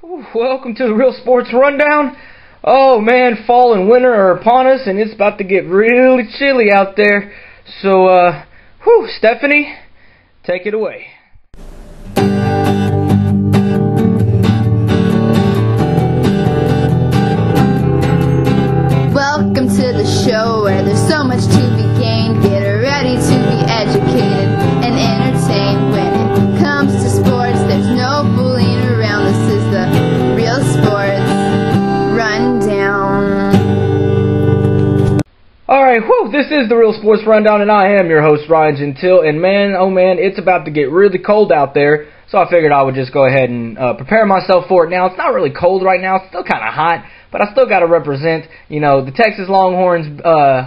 Welcome to the Real Sports Rundown. Oh man, fall and winter are upon us, and it's about to get really chilly out there. So, Stephanie, take it away. Welcome to the show where there's so much to be gained. Get ready to be educated and entertained. When it comes to sports, there's no fooling around. This is the Real Sports Rundown. Alright, this is the Real Sports Rundown, and I am your host, Ryan Gentile. And man, oh man, it's about to get really cold out there. So I figured I would just go ahead and prepare myself for it now. It's not really cold right now. It's still kind of hot. But I still got to represent, the Texas Longhorns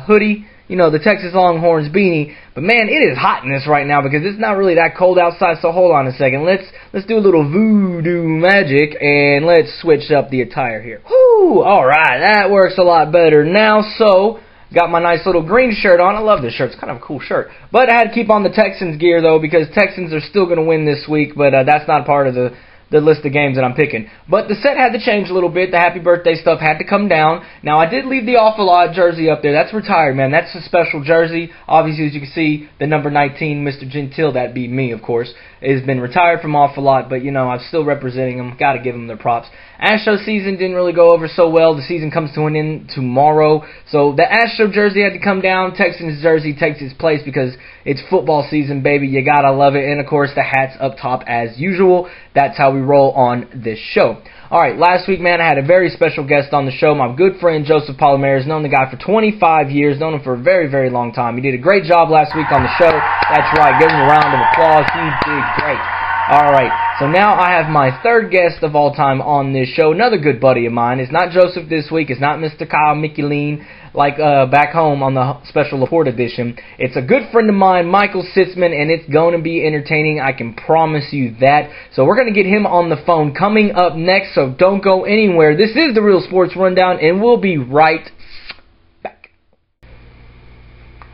hoodie, the Texas Longhorns beanie. But man, it is hot in this right now because it's not really that cold outside. So hold on a second. Let's do a little voodoo magic and let's switch up the attire here. All right, that works a lot better now. So got my nice little green shirt on. I love this shirt. It's kind of a cool shirt. But I had to keep on the Texans gear though because Texans are still going to win this week. But that's not part of the list of games that I'm picking. But the set had to change a little bit. The happy birthday stuff had to come down. Now, I did leave the Awful Lot jersey up there. That's retired, man. That's a special jersey. Obviously, as you can see, the number 19, Mr. Gentile, that'd be me, of course, has been retired from Awful Lot, but, I'm still representing them. Got to give them their props. Astro season didn't really go over so well. The season comes to an end tomorrow. So the Astro jersey had to come down. Texans jersey takes its place because it's football season, baby. You got to love it. And, of course, the hat's up top as usual. That's how we roll on this show. All right, last week, man, I had a very special guest on the show. My good friend, Joseph Palomares. Known the guy for 25 years. Known him for a very, very long time. He did a great job last week on the show. That's right. Give him a round of applause. He did great. All right, so now I have my third guest of all time on this show. Another good buddy of mine. It's not Joseph this week. It's not Mr. Kyle Michelin like back home on the special report edition. It's a good friend of mine, Michael Sitzman, and it's going to be entertaining. I can promise you that. So we're going to get him on the phone coming up next, so don't go anywhere. This is the Real Sports Rundown, and we'll be right back.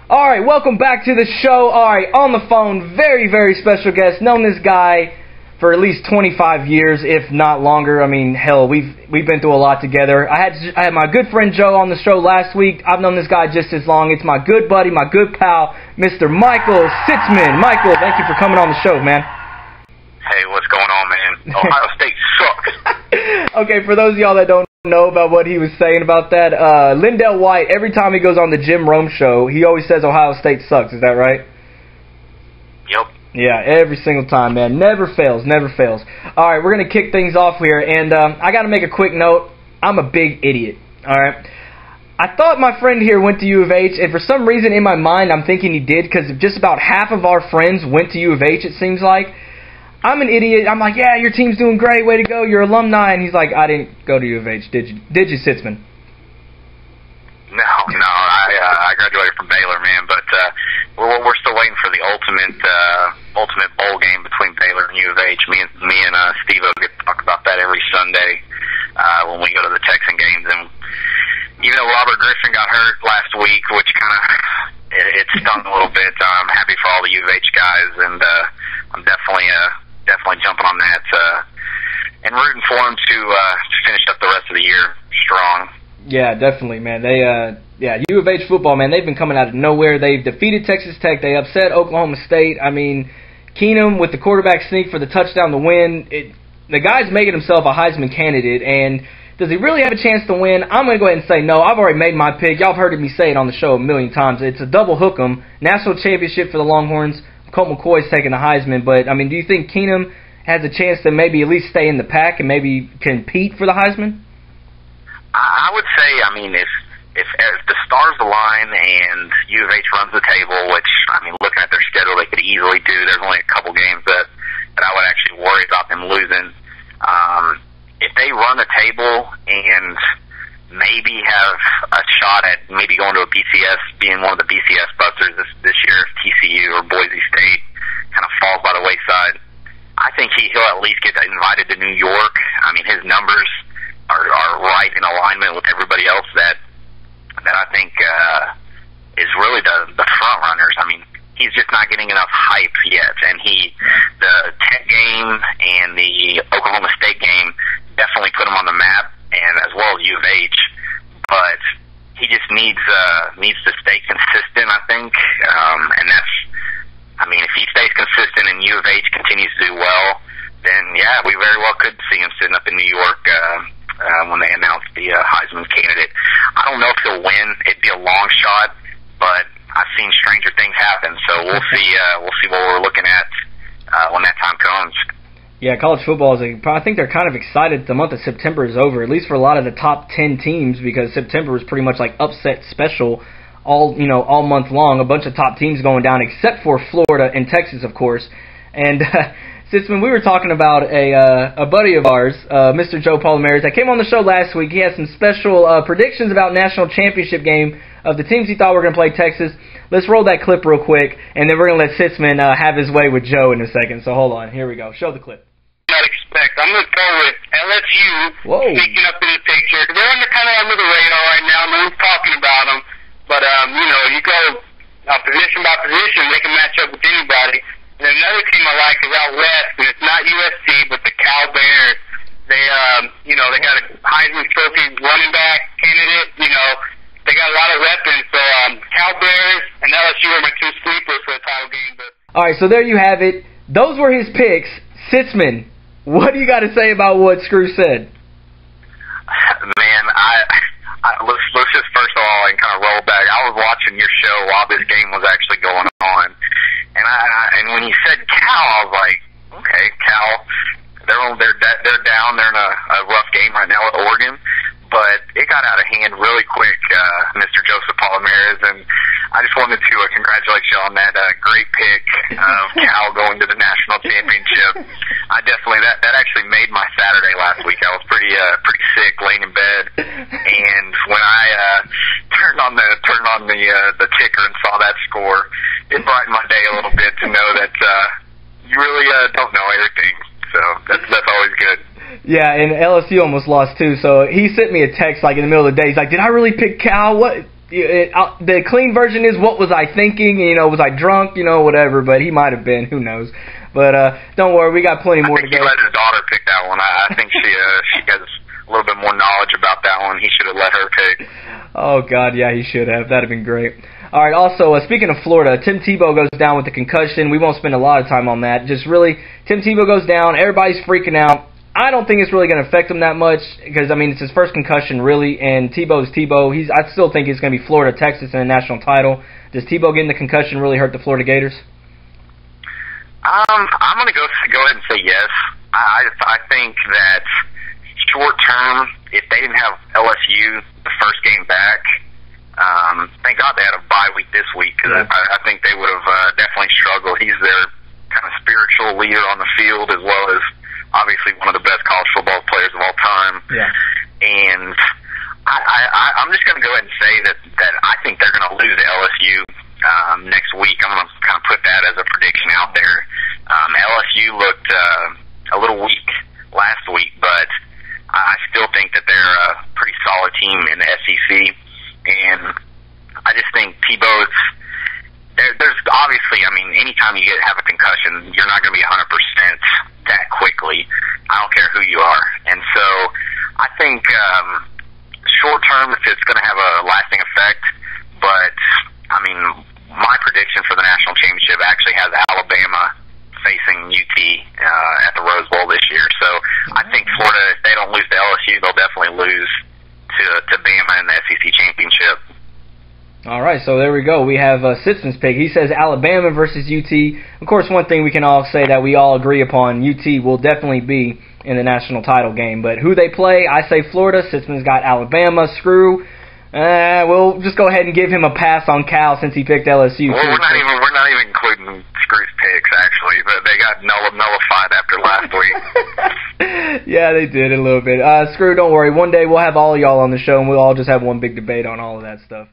All right, welcome back to the show. All right, on the phone, very, very special guest. Known this guy for at least 25 years, if not longer. I mean, hell, we've been through a lot together. I had my good friend Joe on the show last week. I've known this guy just as long. It's my good buddy, my good pal, Mr. Michael Sitzman. Michael, thank you for coming on the show, man. Hey, what's going on, man? Ohio State sucks. Okay, for those of y'all that don't know about what he was saying about that, Lindell White, every time he goes on the Jim Rome show, he always says Ohio State sucks. Is that right? Yep. Yeah, every single time, man. Never fails, never fails. All right, we're going to kick things off here, and I got to make a quick note. I'm a big idiot, all right? I thought my friend here went to U of H, and for some reason in my mind I'm thinking he did because just about half of our friends went to U of H, it seems like. I'm an idiot. I'm like, yeah, your team's doing great. Way to go. You're alumni. And he's like, I didn't go to U of H. Did you? Did you, Sitzman? No. I graduated from Baylor, man. But we're still waiting for the ultimate bowl game between Baylor and U of H. Me and Steve-O get to talk about that every Sunday when we go to the Texan games. And even though Robert Griffin got hurt last week, which kind of it stung a little bit, I'm happy for all the U of H guys, and I'm definitely jumping on that and rooting for them to finish up the rest of the year strong. Yeah, definitely, man. U of H football, man, they've been coming out of nowhere. They've defeated Texas Tech. They upset Oklahoma State. I mean, Keenan with the quarterback sneak for the touchdown to win. The guy's making himself a Hiesman candidate, and does he really have a chance to win? I'm going to go ahead and say no. I've already made my pick. Y'all have heard me say it on the show a million times. It's a double hook 'em. National championship for the Longhorns. Colt McCoy's taking the Hiesman, but, I mean, do you think Keenan has a chance to maybe at least stay in the pack and maybe compete for the Heisman? I would say, I mean, if the stars align and U of H runs the table, which, I mean, looking at their schedule, they could easily do. There's only a couple games that I would actually worry about them losing. If they run the table and maybe have a shot at maybe going to a BCS, being one of the BCS busters this year if TCU or Boise State kind of falls by the wayside, I think he'll at least get invited to New York. I mean, his numbers are right in alignment with everybody else that I think is really the front runners. I mean, he's just not getting enough hype yet, and the Tech game and the Oklahoma State game needs to stay consistent, I think, and that's, I mean, if he stays consistent and U of H continues to do well, then yeah, we very well could see him sitting up in New York when they announce the Hiesman candidate. I don't know if he'll win. It'd be a long shot, but I've seen stranger things happen, so we'll see what we're looking at when that time comes. Yeah, college football I think they're kind of excited the month of September is over, at least for a lot of the top 10 teams, because September is pretty much like upset special all month long. A bunch of top teams going down, except for Florida and Texas, of course. And Sitzman, we were talking about a buddy of ours, Mr. Joe Palomares, that came on the show last week. He had some special predictions about national championship game of the teams he thought were going to play Texas. Let's roll that clip real quick, and then we're going to let Sitzman have his way with Joe in a second. So hold on. Here we go. Show the clip. Not expect. I'm going to go with LSU sneaking up in the picture. They're kind of under the radar right now. No one's talking about them. But, you go position by position, they can match up with anybody. And another team I like is out west, and it's not USC, but the Cal Bears. They, they got a Heisman Trophy running back candidate. They got a lot of weapons. So Cal Bears and LSU are my two sleepers for the title game. But all right, so there you have it. Those were his picks. Sitzman, what do you got to say about what Screw said? Man, let's just first of all and kind of roll back. I was watching your show while this game was actually going on, and when you said Cal, I was like, okay, Cal, they're down. They're in a rough game right now with Oregon, but it got out of hand really quick, Mr. Joseph Palomares, and I just wanted to congratulate you on that great pick of Cal going to the national championship. I definitely that actually made my Saturday last week. I was pretty sick, laying in bed, and when I turned on the ticker and saw that score, it brightened my day a little bit to know that you really don't know everything. So that's always good. Yeah, and LSU almost lost too. So he sent me a text like in the middle of the day. He's like, "Did I really pick Cal? What?" The clean version is, "What was I thinking? Was I drunk? Whatever." But he might have been. Who knows? But don't worry, we got plenty more to go. He let his daughter pick that one. I think she has a little bit more knowledge about that one. He should have let her pick. Oh God, yeah, he should have. That'd have been great. All right. Also, speaking of Florida, Tim Tebow goes down with the concussion. We won't spend a lot of time on that. Just really, Tim Tebow goes down. Everybody's freaking out. I don't think it's really going to affect him that much because, it's his first concussion, really, and Tebow's Tebow. I still think it's going to be Florida, Texas in a national title. Does Tebow getting the concussion really hurt the Florida Gators? I'm going to go ahead and say yes. I think that short term, if they didn't have LSU the first game back, thank God they had a bye week this week because I think they would have definitely struggled. He's their kind of spiritual leader on the field as well as obviously one of the best college football players of all time. Yeah. And I'm just going to go ahead and say that I think they're going to lose to LSU next week. I'm going to kind of put that as a prediction out there. LSU looked a little weak last week, but I still think that they're a pretty solid team in the SEC. And I just think Tebow's there's obviously, anytime you have a concussion, you're not going to be 100% that quickly. I don't care who you are. And so I think short term, it's going to have a lasting effect. But, my prediction for the national championship actually has Alabama facing UT at the Rose Bowl this year. So I think Florida, if they don't lose to LSU, they'll definitely lose to Bama in the SEC championship. All right, so there we go. We have Sitzman's pick. He says Alabama versus UT. Of course, one thing we can all say that we all agree upon, UT will definitely be in the national title game. But who they play, I say Florida. Sitzman's got Alabama. Screw. We'll just go ahead and give him a pass on Cal since he picked LSU. Well, we're not even including Screw's picks, actually. But they got nullified after last week. Yeah, they did a little bit. Screw, don't worry. One day we'll have all y'all on the show, and we'll all just have one big debate on all of that stuff.